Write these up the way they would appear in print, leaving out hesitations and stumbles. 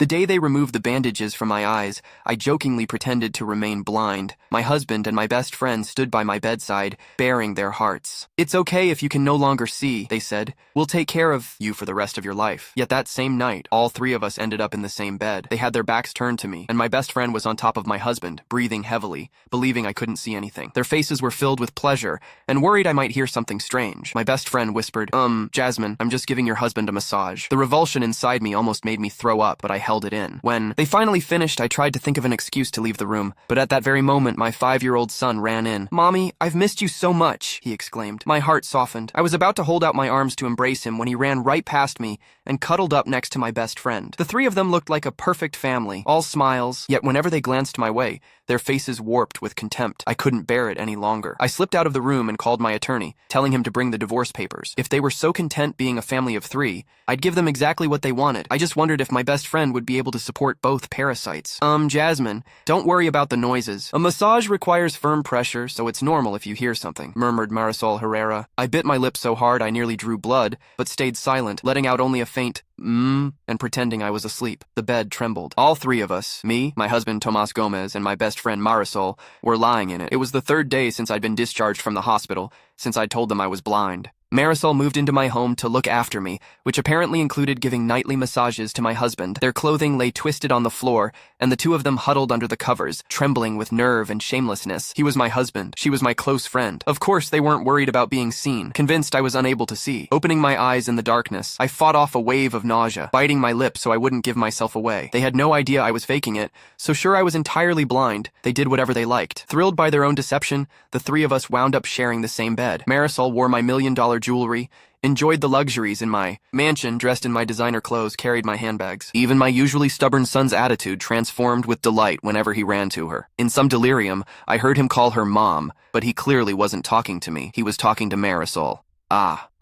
The day they removed the bandages from my eyes, I jokingly pretended to remain blind. My husband and my best friend stood by my bedside, baring their hearts. "It's okay if you can no longer see," they said. "We'll take care of you for the rest of your life." Yet that same night, all three of us ended up in the same bed. They had their backs turned to me, and my best friend was on top of my husband, breathing heavily, believing I couldn't see anything. Their faces were filled with pleasure, and worried I might hear something strange. My best friend whispered, Jasmine, I'm just giving your husband a massage." The revulsion inside me almost made me throw up, but I held it in. When they finally finished, I tried to think of an excuse to leave the room, but at that very moment, my 5-year-old son ran in. "Mommy, I've missed you so much," he exclaimed. My heart softened. I was about to hold out my arms to embrace him when he ran right past me and cuddled up next to my best friend. The three of them looked like a perfect family, all smiles, yet whenever they glanced my way, their faces warped with contempt. I couldn't bear it any longer. I slipped out of the room and called my attorney, telling him to bring the divorce papers. If they were so content being a family of 3, I'd give them exactly what they wanted. I just wondered if my best friend would be able to support both parasites. Jasmine, don't worry about the noises. A massage requires firm pressure, so it's normal if you hear something," murmured Marisol Herrera. I bit my lip so hard I nearly drew blood, but stayed silent, letting out only a faint and pretending I was asleep. The bed trembled. All three of us, me, my husband Tomas Gomez, and my best friend Marisol, were lying in it. It was the 3rd day since I'd been discharged from the hospital, since I'd told them I was blind. Marisol moved into my home to look after me, which apparently included giving nightly massages to my husband. Their clothing lay twisted on the floor, and the two of them huddled under the covers, trembling with nerve and shamelessness. He was my husband. She was my close friend. Of course, they weren't worried about being seen, convinced I was unable to see. Opening my eyes in the darkness, I fought off a wave of nausea, biting my lip so I wouldn't give myself away. They had no idea I was faking it, so sure I was entirely blind. They did whatever they liked. Thrilled by their own deception, the three of us wound up sharing the same bed. Marisol wore my $1 million jewelry, enjoyed the luxuries in my mansion, dressed in my designer clothes, carried my handbags. Even my usually stubborn son's attitude transformed with delight whenever he ran to her. In some delirium, I heard him call her Mom, but he clearly wasn't talking to me. He was talking to Marisol.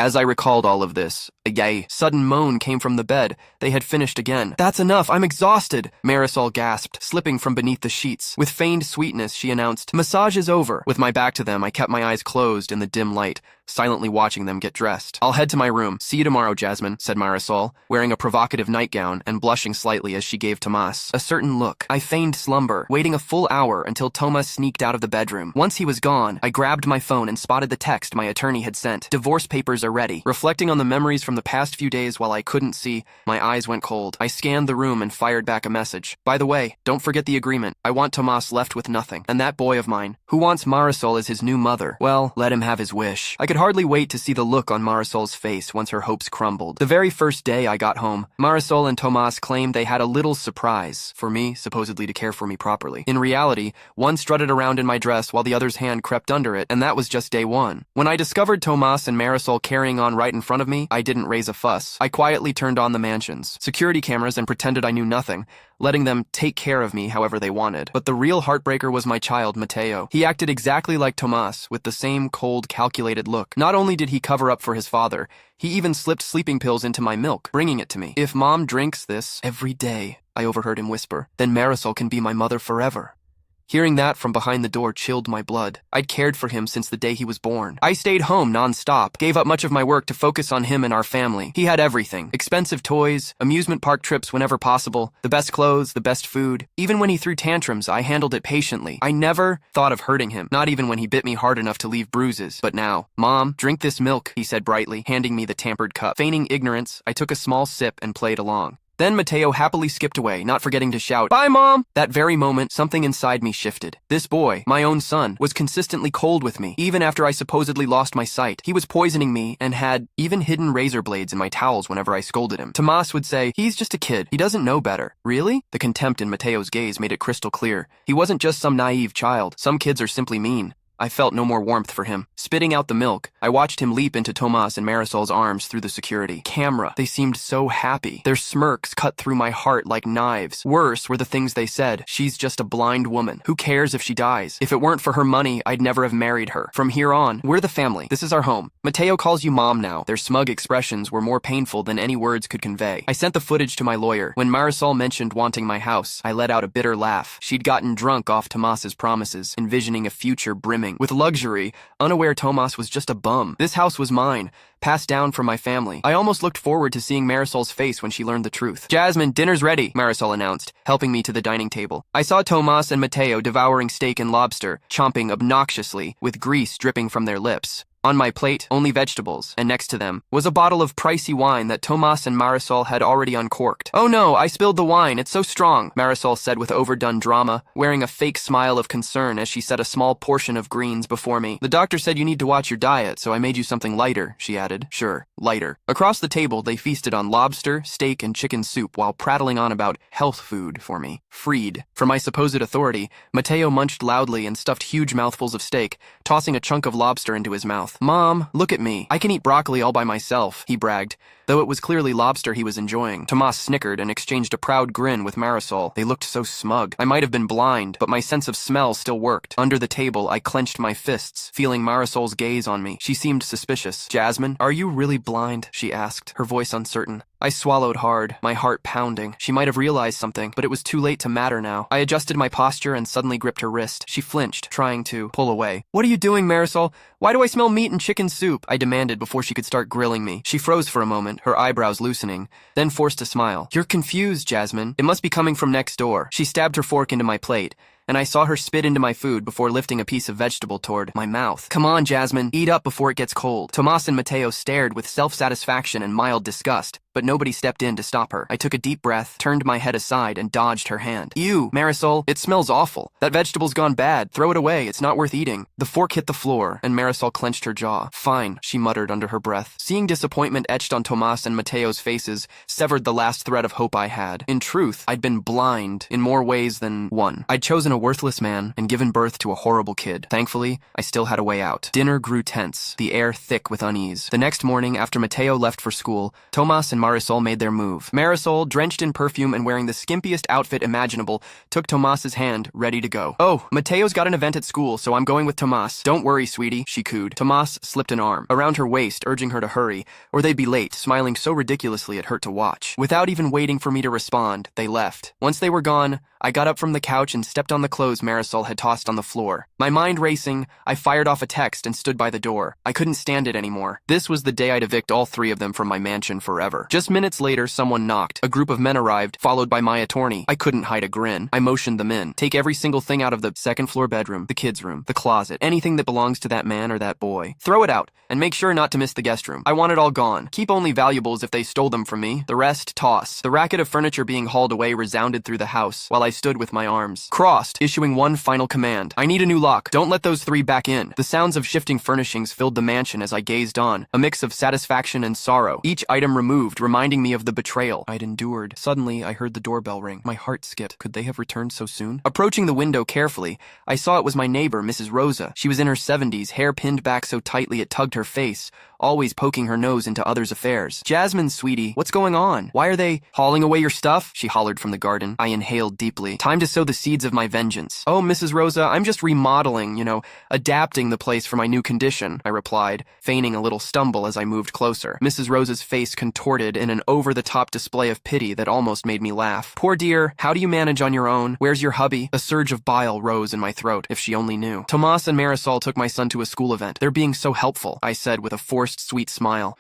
As I recalled all of this, a sudden moan came from the bed. They had finished again. "That's enough, I'm exhausted," Marisol gasped, slipping from beneath the sheets. With feigned sweetness, she announced, "Massage is over." With my back to them, I kept my eyes closed in the dim light, silently watching them get dressed. "I'll head to my room. See you tomorrow, Jasmine," said Marisol, wearing a provocative nightgown and blushing slightly as she gave Tomas a certain look. I feigned slumber, waiting a full hour until Tomas sneaked out of the bedroom. Once he was gone, I grabbed my phone and spotted the text my attorney had sent. "Divorce papers are ready." Reflecting on the memories from the past few days while I couldn't see, my eyes went cold. I scanned the room and fired back a message. "By the way, don't forget the agreement. I want Tomas left with nothing. And that boy of mine, who wants Marisol as his new mother, well, let him have his wish." I could hardly wait to see the look on Marisol's face once her hopes crumbled. The very first day I got home, Marisol and Tomas claimed they had a little surprise for me, supposedly to care for me properly. In reality, one strutted around in my dress while the other's hand crept under it, and that was just day 1. When I discovered Tomas and Marisol carrying on right in front of me, I didn't raise a fuss. I quietly turned on the mansion's security cameras and pretended I knew nothing, letting them take care of me however they wanted. But the real heartbreaker was my child, Mateo. He acted exactly like Tomas, with the same cold, calculated look. Not only did he cover up for his father, he even slipped sleeping pills into my milk, bringing it to me. "If Mom drinks this every day," I overheard him whisper, "then Marisol can be my mother forever." Hearing that from behind the door chilled my blood. I'd cared for him since the day he was born. I stayed home non-stop, gave up much of my work to focus on him and our family. He had everything. Expensive toys, amusement park trips whenever possible, the best clothes, the best food. Even when he threw tantrums, I handled it patiently. I never thought of hurting him, not even when he bit me hard enough to leave bruises. But now, "Mom, drink this milk," he said brightly, handing me the tampered cup. Feigning ignorance, I took a small sip and played along. Then Mateo happily skipped away, not forgetting to shout, "Bye, Mom!" That very moment, something inside me shifted. This boy, my own son, was consistently cold with me, even after I supposedly lost my sight. He was poisoning me and had even hidden razor blades in my towels whenever I scolded him. Tomas would say, "He's just a kid. He doesn't know better." Really? The contempt in Mateo's gaze made it crystal clear. He wasn't just some naive child. Some kids are simply mean. I felt no more warmth for him. Spitting out the milk, I watched him leap into Tomas and Marisol's arms through the security camera. They seemed so happy. Their smirks cut through my heart like knives. Worse were the things they said. "She's just a blind woman. Who cares if she dies? If it weren't for her money, I'd never have married her. From here on, we're the family. This is our home. Mateo calls you Mom now." Their smug expressions were more painful than any words could convey. I sent the footage to my lawyer. When Marisol mentioned wanting my house, I let out a bitter laugh. She'd gotten drunk off Tomas's promises, envisioning a future brimming brimming with luxury, unaware Tomas was just a bum. This house was mine, passed down from my family. I almost looked forward to seeing Marisol's face when she learned the truth. "Jasmine, dinner's ready," Marisol announced, helping me to the dining table. I saw Tomas and Mateo devouring steak and lobster, chomping obnoxiously, with grease dripping from their lips. On my plate, only vegetables, and next to them was a bottle of pricey wine that Tomas and Marisol had already uncorked. "Oh no, I spilled the wine, it's so strong," Marisol said with overdone drama, wearing a fake smile of concern as she set a small portion of greens before me. "The doctor said you need to watch your diet, so I made you something lighter," she added. "Sure, lighter." Across the table, they feasted on lobster, steak, and chicken soup while prattling on about health food for me. Freed from my supposed authority, Mateo munched loudly and stuffed huge mouthfuls of steak, tossing a chunk of lobster into his mouth. "Mom, look at me. I can eat broccoli all by myself," he bragged, though it was clearly lobster he was enjoying. Tomas snickered and exchanged a proud grin with Marisol. They looked so smug. I might have been blind, but my sense of smell still worked. Under the table, I clenched my fists, feeling Marisol's gaze on me. She seemed suspicious. "Jasmine, are you really blind?" she asked, her voice uncertain. I swallowed hard, my heart pounding. She might have realized something, but it was too late to matter now. I adjusted my posture and suddenly gripped her wrist. She flinched, trying to pull away. "What are you doing, Marisol? Why do I smell meat and chicken soup?" I demanded before she could start grilling me. She froze for a moment, her eyebrows loosening, then forced a smile. "You're confused, Jasmine. It must be coming from next door." She stabbed her fork into my plate, and I saw her spit into my food before lifting a piece of vegetable toward my mouth. "Come on, Jasmine, eat up before it gets cold." Tomas and Mateo stared with self-satisfaction and mild disgust, but nobody stepped in to stop her. I took a deep breath, turned my head aside, and dodged her hand. "Ew, Marisol, it smells awful. That vegetable's gone bad. Throw it away, it's not worth eating." The fork hit the floor, and Marisol clenched her jaw. "Fine," she muttered under her breath. Seeing disappointment etched on Tomas and Mateo's faces severed the last thread of hope I had. In truth, I'd been blind in more ways than one. I'd chosen a worthless man and given birth to a horrible kid. Thankfully, I still had a way out. Dinner grew tense, the air thick with unease. The next morning, after Mateo left for school, Tomas and Marisol made their move. Marisol, drenched in perfume and wearing the skimpiest outfit imaginable, took Tomas's hand, ready to go. "Oh, Mateo's got an event at school, so I'm going with Tomas. Don't worry, sweetie," she cooed. Tomas slipped an arm around her waist, urging her to hurry, or they'd be late, smiling so ridiculously it hurt to watch. Without even waiting for me to respond, they left. Once they were gone, I got up from the couch and stepped on the clothes Marisol had tossed on the floor. My mind racing, I fired off a text and stood by the door. I couldn't stand it anymore. This was the day I'd evict all three of them from my mansion forever. Just minutes later, someone knocked. A group of men arrived, followed by my attorney. I couldn't hide a grin. I motioned them in. "Take every single thing out of the second-floor bedroom, the kids' room, the closet, anything that belongs to that man or that boy. Throw it out, and make sure not to miss the guest room. I want it all gone. Keep only valuables if they stole them from me. The rest, toss." The racket of furniture being hauled away resounded through the house, while I stood with my arms crossed, issuing one final command. "I need a new lock. Don't let those three back in." The sounds of shifting furnishings filled the mansion as I gazed on, a mix of satisfaction and sorrow, each item removed reminding me of the betrayal I'd endured. Suddenly, I heard the doorbell ring. My heart skipped. Could they have returned so soon? Approaching the window carefully, I saw it was my neighbor, Mrs. Rosa. She was in her 70s, hair pinned back so tightly it tugged her face, always poking her nose into others' affairs. "Jasmine, sweetie, what's going on? Why are they hauling away your stuff?" she hollered from the garden. I inhaled deeply. Time to sow the seeds of my vengeance. "Oh, Mrs. Rosa, I'm just remodeling, adapting the place for my new condition," I replied, feigning a little stumble as I moved closer. Mrs. Rosa's face contorted in an over-the-top display of pity that almost made me laugh. "Poor dear, how do you manage on your own? Where's your hubby?" A surge of bile rose in my throat, if she only knew. "Tomas and Marisol took my son to a school event. They're being so helpful," I said with a forced sweet smile.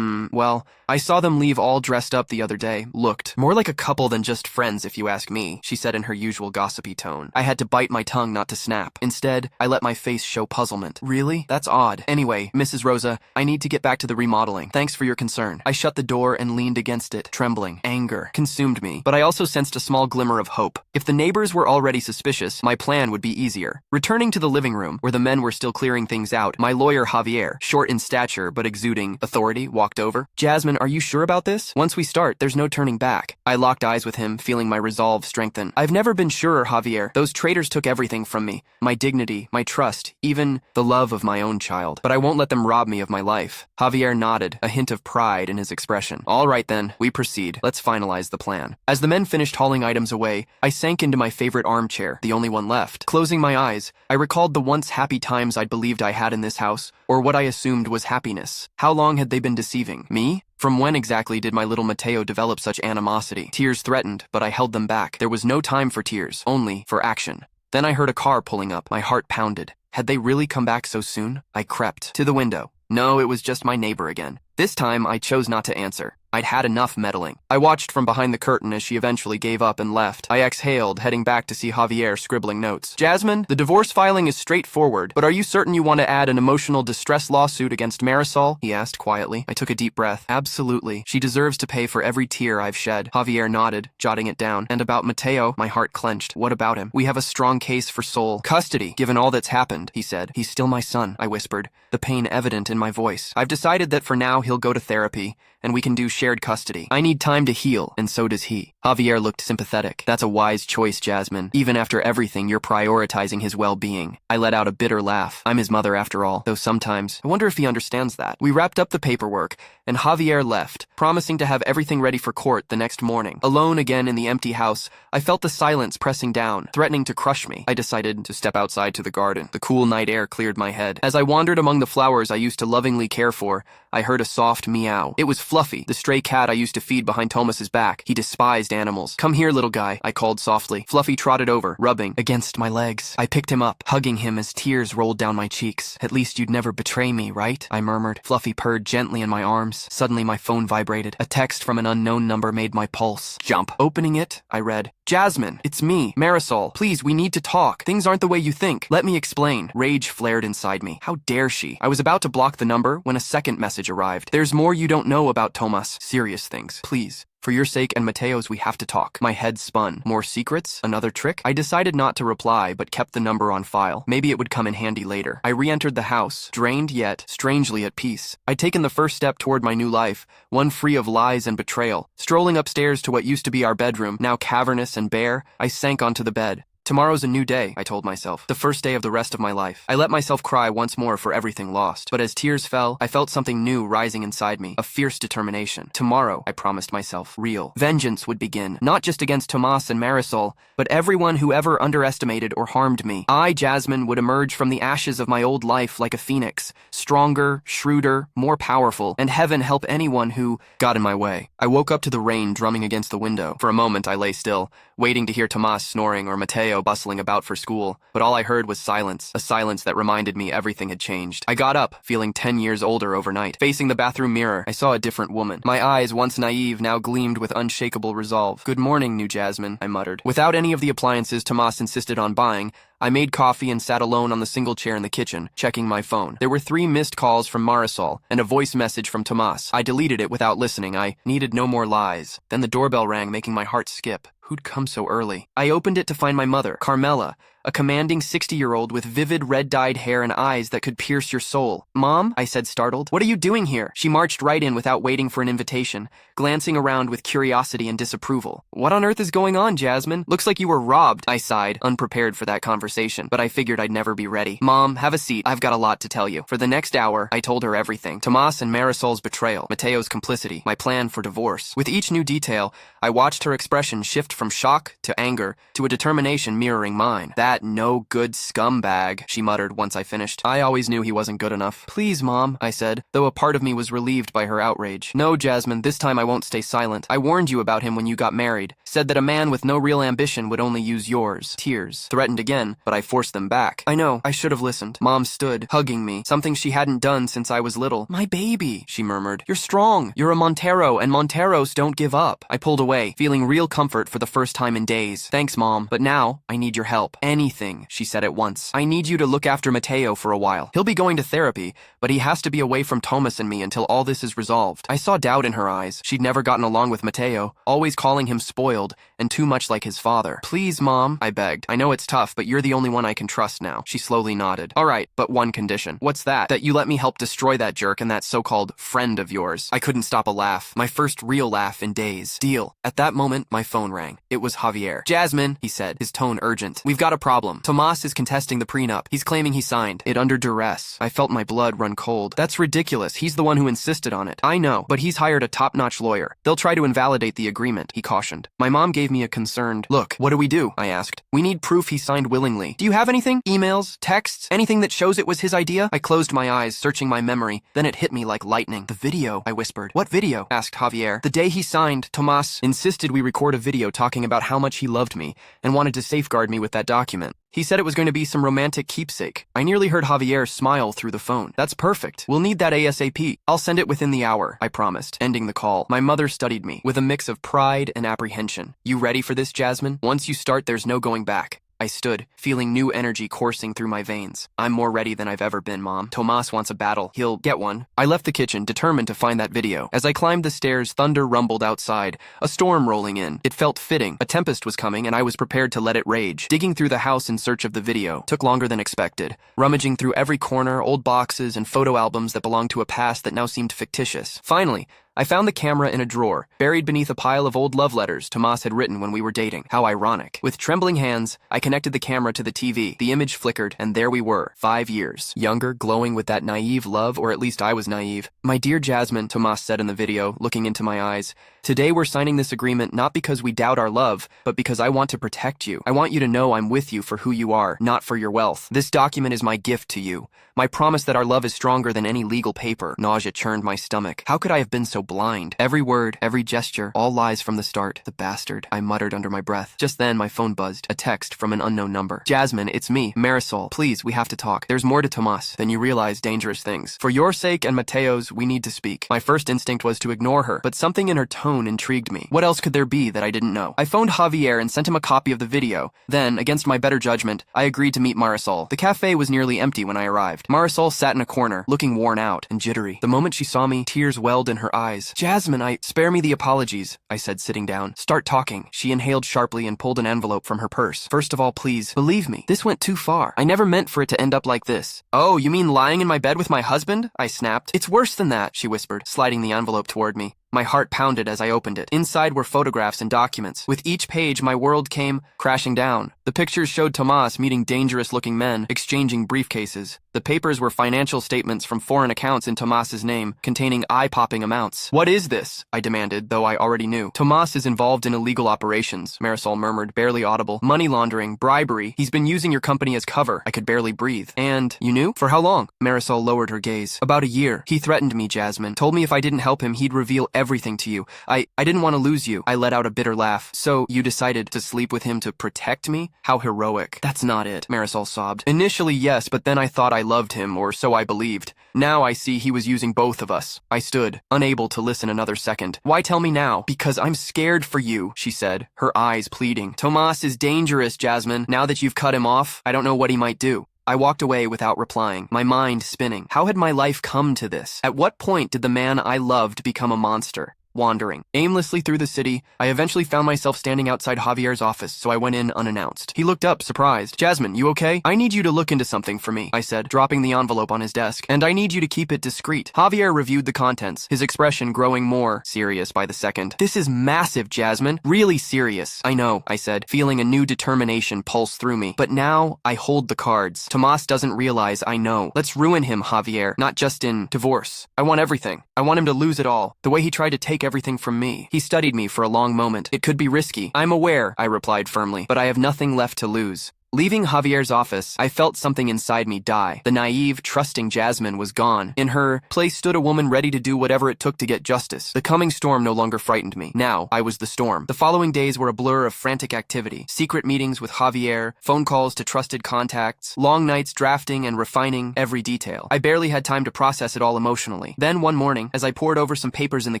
Well, I saw them leave all dressed up the other day. Looked more like a couple than just friends, if you ask me," she said in her usual gossipy tone. I had to bite my tongue not to snap. Instead, I let my face show puzzlement. "Really? That's odd. Anyway, Mrs. Rosa, I need to get back to the remodeling. Thanks for your concern." I shut the door and leaned against it, trembling. Anger consumed me, but I also sensed a small glimmer of hope. If the neighbors were already suspicious, my plan would be easier. Returning to the living room, where the men were still clearing things out, my lawyer Javier, short in stature but exuding authority, walked over. "Jasmine, are you sure about this? Once we start, there's no turning back." I locked eyes with him, feeling my resolve strengthen. "I've never been surer, Javier. Those traitors took everything from me. My dignity, my trust, even the love of my own child. But I won't let them rob me of my life." Javier nodded, a hint of pride in his expression. "All right then, we proceed. Let's finalize the plan." As the men finished hauling items away, I sank into my favorite armchair, the only one left. Closing my eyes, I recalled the once happy times I'd believed I had in this house, or what I assumed was happiness. How long had they been deceiving me? From when exactly did my little Mateo develop such animosity? Tears threatened, but I held them back. There was no time for tears, only for action. Then I heard a car pulling up. My heart pounded. Had they really come back so soon? I crept to the window. No, it was just my neighbor again. This time, I chose not to answer. I'd had enough meddling. I watched from behind the curtain as she eventually gave up and left. I exhaled, heading back to see Javier scribbling notes. Jasmine, the divorce filing is straightforward, but are you certain you want to add an emotional distress lawsuit against Marisol? He asked quietly. I took a deep breath. Absolutely. She deserves to pay for every tear I've shed. Javier nodded, jotting it down. And about Mateo, my heart clenched. What about him? We have a strong case for sole custody, given all that's happened, he said. He's still my son, I whispered, the pain evident in my voice. I've decided that for now he'll go to therapy, and we can do shared custody. I need time to heal, and so does he. Javier looked sympathetic. That's a wise choice, Jasmine. Even after everything, you're prioritizing his well-being. I let out a bitter laugh. I'm his mother after all, though sometimes I wonder if he understands that. We wrapped up the paperwork, and Javier left, promising to have everything ready for court the next morning. Alone again in the empty house, I felt the silence pressing down, threatening to crush me. I decided to step outside to the garden. The cool night air cleared my head. As I wandered among the flowers I used to lovingly care for, I heard a soft meow. It was Fluffy, the stray cat I used to feed behind Thomas's back. He despised animals. Come here, little guy, I called softly. Fluffy trotted over, rubbing against my legs. I picked him up, hugging him as tears rolled down my cheeks. At least you'd never betray me, right? I murmured. Fluffy purred gently in my arms. Suddenly my phone vibrated. A text from an unknown number made my pulse jump. Opening it, I read, Jasmine, it's me, Marisol. Please, we need to talk. Things aren't the way you think. Let me explain. Rage flared inside me. How dare she? I was about to block the number when a second message arrived. There's more you don't know about Tomas. Serious things. Please. For your sake and Mateo's, we have to talk. My head spun. More secrets? Another trick? I decided not to reply, but kept the number on file. Maybe it would come in handy later. I re-entered the house, drained yet strangely at peace. I'd taken the first step toward my new life, one free of lies and betrayal. Strolling upstairs to what used to be our bedroom, now cavernous and bare, I sank onto the bed. Tomorrow's a new day, I told myself. The first day of the rest of my life. I let myself cry once more for everything lost. But as tears fell, I felt something new rising inside me. A fierce determination. Tomorrow, I promised myself, real vengeance would begin. Not just against Tomas and Marisol, but everyone who ever underestimated or harmed me. I, Jasmine, would emerge from the ashes of my old life like a phoenix. Stronger, shrewder, more powerful. And heaven help anyone who got in my way. I woke up to the rain drumming against the window. For a moment, I lay still, waiting to hear Tomas snoring or Mateo bustling about for school, but all I heard was silence, a silence that reminded me everything had changed. I got up, feeling 10 years older overnight. Facing the bathroom mirror, I saw a different woman. My eyes, once naive, now gleamed with unshakable resolve. Good morning, new Jasmine, I muttered. Without any of the appliances Tomas insisted on buying, I made coffee and sat alone on the single chair in the kitchen, checking my phone. There were 3 missed calls from Marisol and a voice message from Tomas. I deleted it without listening. I needed no more lies. Then the doorbell rang, making my heart skip. Who'd come so early? I opened it to find my mother, Carmela, a commanding 60-year-old with vivid red-dyed hair and eyes that could pierce your soul. Mom, I said startled, what are you doing here? She marched right in without waiting for an invitation, glancing around with curiosity and disapproval. What on earth is going on, Jasmine? Looks like you were robbed, I sighed, unprepared for that conversation, but I figured I'd never be ready. Mom, have a seat. I've got a lot to tell you. For the next hour, I told her everything. Tomas and Marisol's betrayal, Mateo's complicity, my plan for divorce. With each new detail, I watched her expression shift from shock to anger to a determination mirroring mine. That no-good scumbag, she muttered once I finished. I always knew he wasn't good enough. Please, Mom, I said, though a part of me was relieved by her outrage. No, Jasmine, this time I won't stay silent. I warned you about him when you got married. Said that a man with no real ambition would only use yours. Tears. Threatened again, but I forced them back. I know, I should have listened. Mom stood, hugging me, something she hadn't done since I was little. My baby, she murmured. You're strong. You're a Montero, and Monteros don't give up. I pulled away, feeling real comfort for the first time in days. Thanks, Mom, but now I need your help. Anything, she said at once. I need you to look after Mateo for a while. He'll be going to therapy, but he has to be away from Thomas and me until all this is resolved. I saw doubt in her eyes. She'd never gotten along with Mateo, always calling him spoiled and too much like his father. Please, Mom, I begged. I know it's tough, but you're the only one I can trust now. She slowly nodded. All right, but one condition. What's that? That you let me help destroy that jerk and that so-called friend of yours. I couldn't stop a laugh. My first real laugh in days. Deal. At that moment, my phone rang. It was Javier. Jasmine, he said, his tone urgent. We've got a problem. Tomas is contesting the prenup. He's claiming he signed it under duress. I felt my blood run cold. That's ridiculous. He's the one who insisted on it. I know, but he's hired a top-notch lawyer. They'll try to invalidate the agreement, he cautioned. My mom gave me a concerned look. What do we do? I asked. We need proof he signed willingly. Do you have anything? Emails? Texts? Anything that shows it was his idea? I closed my eyes, searching my memory. Then it hit me like lightning. The video, I whispered. What video? Asked Javier. The day he signed, Tomas insisted we record a video talking about how much he loved me and wanted to safeguard me with that document. He said it was going to be some romantic keepsake. I nearly heard Javier smile through the phone. That's perfect. We'll need that ASAP. I'll send it within the hour, I promised, ending the call. My mother studied me with a mix of pride and apprehension. You ready for this, Jasmine? Once you start, there's no going back. I stood, feeling new energy coursing through my veins. I'm more ready than I've ever been, Mom. Tomas wants a battle. He'll get one. I left the kitchen, determined to find that video. As I climbed the stairs, thunder rumbled outside, a storm rolling in. It felt fitting. A tempest was coming, and I was prepared to let it rage. Digging through the house in search of the video took longer than expected. Rummaging through every corner, old boxes, and photo albums that belonged to a past that now seemed fictitious. Finally, I found the camera in a drawer, buried beneath a pile of old love letters Tomas had written when we were dating. How ironic. With trembling hands, I connected the camera to the TV. The image flickered, and there we were, 5 years. Younger, glowing with that naive love, or at least I was naive. My dear Jasmine, Tomas said in the video, looking into my eyes, today we're signing this agreement not because we doubt our love, but because I want to protect you. I want you to know I'm with you for who you are, not for your wealth. This document is my gift to you. My promise that our love is stronger than any legal paper. Nausea churned my stomach. How could I have been so blind? Every word, every gesture, all lies from the start. The bastard, I muttered under my breath. Just then, my phone buzzed. A text from an unknown number. Jasmine, it's me, Marisol. Please, we have to talk. There's more to Tomas than you realize. Dangerous things. For your sake and Mateo's, we need to speak. My first instinct was to ignore her, but something in her tone intrigued me. What else could there be that I didn't know? I phoned Javier and sent him a copy of the video. Then, against my better judgment, I agreed to meet Marisol. The cafe was nearly empty when I arrived. Marisol sat in a corner, looking worn out and jittery. The moment she saw me, tears welled in her eyes. Jasmine, spare me the apologies, I said, sitting down. Start talking. She inhaled sharply and pulled an envelope from her purse. First of all, please, believe me, this went too far. I never meant for it to end up like this. Oh, you mean lying in my bed with my husband? I snapped. It's worse than that, she whispered, sliding the envelope toward me. My heart pounded as I opened it. Inside were photographs and documents. With each page, my world came crashing down. The pictures showed Tomas meeting dangerous-looking men, exchanging briefcases. The papers were financial statements from foreign accounts in Tomas's name, containing eye-popping amounts. What is this? I demanded, though I already knew. Tomas is involved in illegal operations, Marisol murmured, barely audible. Money laundering, bribery. He's been using your company as cover. I could barely breathe. And, you knew? For how long? Marisol lowered her gaze. About a year. He threatened me, Jasmine. Told me if I didn't help him, he'd reveal everything to you. I didn't want to lose you. I let out a bitter laugh. So, you decided to sleep with him to protect me? How heroic. That's not it, Marisol sobbed. Initially, yes, but then I thought I loved him, or so I believed. Now I see he was using both of us. I stood, unable to listen another second. Why tell me now? Because I'm scared for you, she said, her eyes pleading. Tomas is dangerous, Jasmine. Now that you've cut him off, I don't know what he might do. I walked away without replying, my mind spinning. How had my life come to this? At what point did the man I loved become a monster? Wandering aimlessly through the city, I eventually found myself standing outside Javier's office, so I went in unannounced. He looked up, surprised. Jasmine, you okay? I need you to look into something for me, I said, dropping the envelope on his desk. And I need you to keep it discreet. Javier reviewed the contents, his expression growing more serious by the second. This is massive, Jasmine. Really serious. I know, I said, feeling a new determination pulse through me. But now, I hold the cards. Tomas doesn't realize I know. Let's ruin him, Javier, not just in divorce. I want everything. I want him to lose it all. The way he tried to take everything from me. He studied me for a long moment. It could be risky. I'm aware, I replied firmly, but I have nothing left to lose. Leaving Javier's office, I felt something inside me die. The naive, trusting Jasmine was gone. In her place stood a woman ready to do whatever it took to get justice. The coming storm no longer frightened me. Now, I was the storm. The following days were a blur of frantic activity. Secret meetings with Javier, phone calls to trusted contacts, long nights drafting and refining every detail. I barely had time to process it all emotionally. Then one morning, as I pored over some papers in the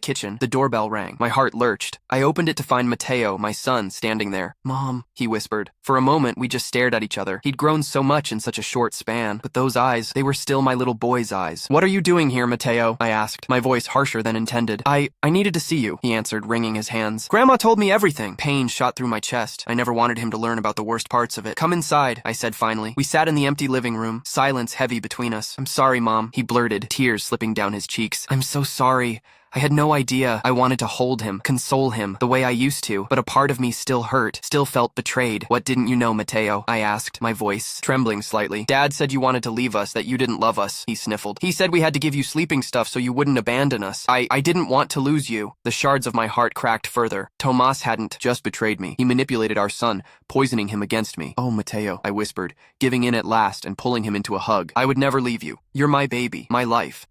kitchen, the doorbell rang. My heart lurched. I opened it to find Mateo, my son, standing there. Mom, he whispered. For a moment, we just stared at each other. He'd grown so much in such a short span, but those eyes, they were still my little boy's eyes. What are you doing here, Mateo? I asked, my voice harsher than intended. I needed to see you, he answered, wringing his hands. Grandma told me everything. Pain shot through my chest. I never wanted him to learn about the worst parts of it. Come inside, I said finally. We sat in the empty living room, silence heavy between us. I'm sorry, Mom, he blurted, tears slipping down his cheeks. I'm so sorry. I had no idea. I wanted to hold him, console him, the way I used to, but a part of me still hurt, still felt betrayed. What didn't you know, Mateo? I asked, my voice trembling slightly. Dad said you wanted to leave us, that you didn't love us, he sniffled. He said we had to give you sleeping stuff so you wouldn't abandon us. I didn't want to lose you. The shards of my heart cracked further. Tomas hadn't just betrayed me. He manipulated our son, poisoning him against me. Oh, Mateo, I whispered, giving in at last and pulling him into a hug. I would never leave you. You're my baby, my life.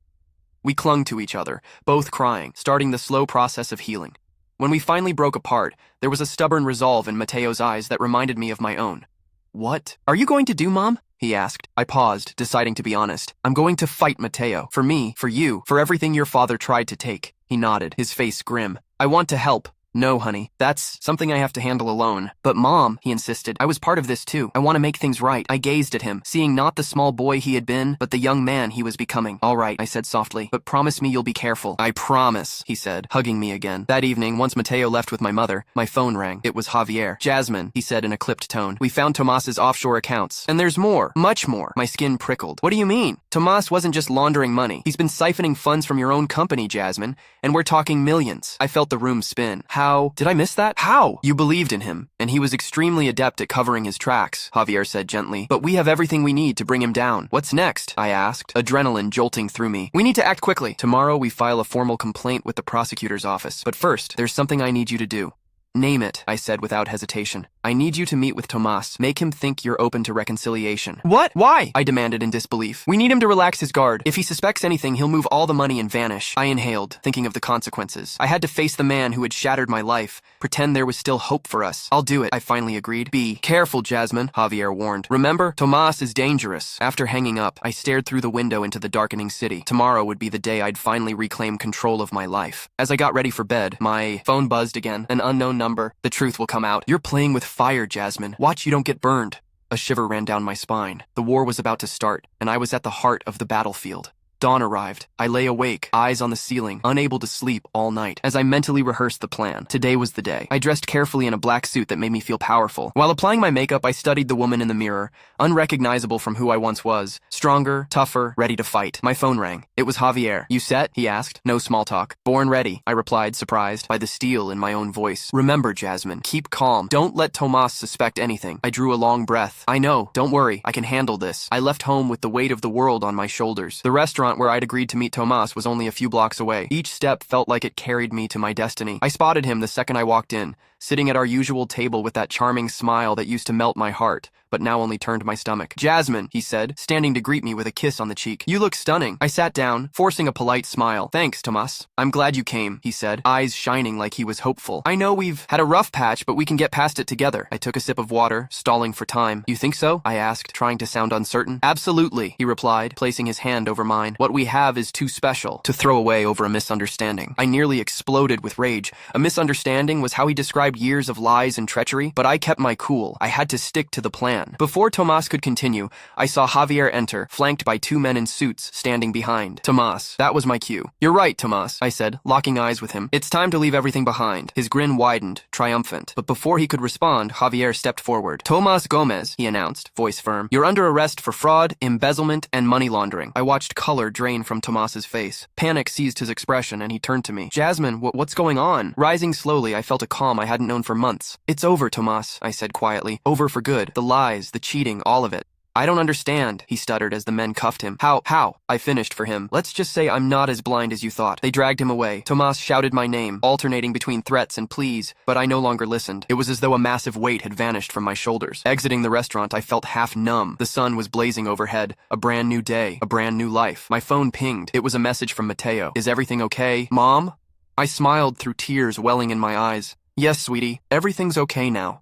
We clung to each other, both crying, starting the slow process of healing. When we finally broke apart, there was a stubborn resolve in Mateo's eyes that reminded me of my own. What are you going to do, Mom? He asked. I paused, deciding to be honest. I'm going to fight Mateo. For me, for you, for everything your father tried to take. He nodded, his face grim. I want to help. No, honey, that's something I have to handle alone. But Mom, he insisted, I was part of this too. I want to make things right. I gazed at him, seeing not the small boy he had been, but the young man he was becoming. All right, I said softly, but promise me you'll be careful. I promise, he said, hugging me again. That evening, once Mateo left with my mother, my phone rang. It was Javier. Jasmine, he said in a clipped tone, we found Tomas's offshore accounts. And there's more, much more. My skin prickled. What do you mean? Tomas wasn't just laundering money. He's been siphoning funds from your own company, Jasmine, and we're talking millions. I felt the room spin. How? Did I miss that? How? You believed in him, and he was extremely adept at covering his tracks, Javier said gently. But we have everything we need to bring him down. What's next? I asked, adrenaline jolting through me. We need to act quickly. Tomorrow we file a formal complaint with the prosecutor's office. But first, there's something I need you to do. Name it, I said without hesitation. I need you to meet with Tomas. Make him think you're open to reconciliation. What? Why? I demanded in disbelief. We need him to relax his guard. If he suspects anything, he'll move all the money and vanish. I inhaled, thinking of the consequences. I had to face the man who had shattered my life, pretend there was still hope for us. I'll do it, I finally agreed. Be careful, Jasmine, Javier warned. Remember, Tomas is dangerous. After hanging up, I stared through the window into the darkening city. Tomorrow would be the day I'd finally reclaim control of my life. As I got ready for bed, my phone buzzed again. An unknown number. The truth will come out. You're playing with fire, Jasmine. Watch you don't get burned. A shiver ran down my spine. The war was about to start, and I was at the heart of the battlefield. Dawn arrived. I lay awake, eyes on the ceiling, unable to sleep all night, as I mentally rehearsed the plan. Today was the day. I dressed carefully in a black suit that made me feel powerful. While applying my makeup, I studied the woman in the mirror, unrecognizable from who I once was. Stronger, tougher, ready to fight. My phone rang. It was Javier. You set? He asked. No small talk. Born ready, I replied, surprised by the steel in my own voice. Remember, Jasmine, keep calm. Don't let Tomas suspect anything. I drew a long breath. I know. Don't worry. I can handle this. I left home with the weight of the world on my shoulders. The restaurant where I'd agreed to meet Tomas was only a few blocks away. Each step felt like it carried me to my destiny. I spotted him the second I walked in, sitting at our usual table with that charming smile that used to melt my heart, but now only turned my stomach. Jasmine, he said, standing to greet me with a kiss on the cheek. You look stunning. I sat down, forcing a polite smile. Thanks, Tomas. I'm glad you came, he said, eyes shining like he was hopeful. I know we've had a rough patch, but we can get past it together. I took a sip of water, stalling for time. You think so? I asked, trying to sound uncertain. Absolutely, he replied, placing his hand over mine. What we have is too special to throw away over a misunderstanding. I nearly exploded with rage. A misunderstanding was how he described years of lies and treachery, but I kept my cool. I had to stick to the plan. Before Tomas could continue, I saw Javier enter, flanked by two men in suits standing behind. Tomas. That was my cue. You're right, Tomas, I said, locking eyes with him. It's time to leave everything behind. His grin widened, triumphant. But before he could respond, Javier stepped forward. Tomas Gomez, he announced, voice firm. You're under arrest for fraud, embezzlement, and money laundering. I watched color drain from Tomas's face. Panic seized his expression, and he turned to me. Jasmine, what's going on? Rising slowly, I felt a calm I hadn't known for months. It's over, Tomas, I said quietly. Over for good. The lies, the cheating, all of it. I don't understand, he stuttered as the men cuffed him. How? I finished for him. Let's just say I'm not as blind as you thought. They dragged him away. Tomas shouted my name, alternating between threats and pleas, but I no longer listened. It was as though a massive weight had vanished from my shoulders. Exiting the restaurant, I felt half numb. The sun was blazing overhead. A brand new day. A brand new life. My phone pinged. It was a message from Mateo. Is everything okay, Mom? I smiled through tears welling in my eyes. Yes, sweetie. Everything's okay now.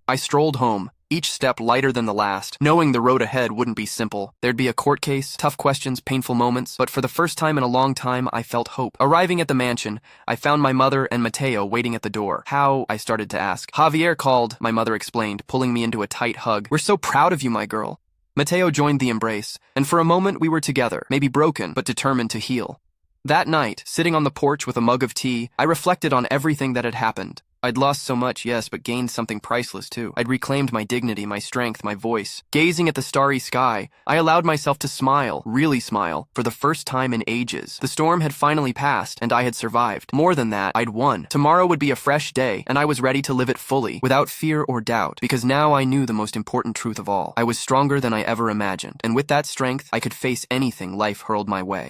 I strolled home, each step lighter than the last, knowing the road ahead wouldn't be simple. There'd be a court case, tough questions, painful moments, but for the first time in a long time, I felt hope. Arriving at the mansion, I found my mother and Mateo waiting at the door. How? I started to ask. Javier called, my mother explained, pulling me into a tight hug. We're so proud of you, my girl. Mateo joined the embrace, and for a moment we were together, maybe broken, but determined to heal. That night, sitting on the porch with a mug of tea, I reflected on everything that had happened. I'd lost so much, yes, but gained something priceless, too. I'd reclaimed my dignity, my strength, my voice. Gazing at the starry sky, I allowed myself to smile, really smile, for the first time in ages. The storm had finally passed, and I had survived. More than that, I'd won. Tomorrow would be a fresh day, and I was ready to live it fully, without fear or doubt, because now I knew the most important truth of all. I was stronger than I ever imagined, and with that strength, I could face anything life hurled my way.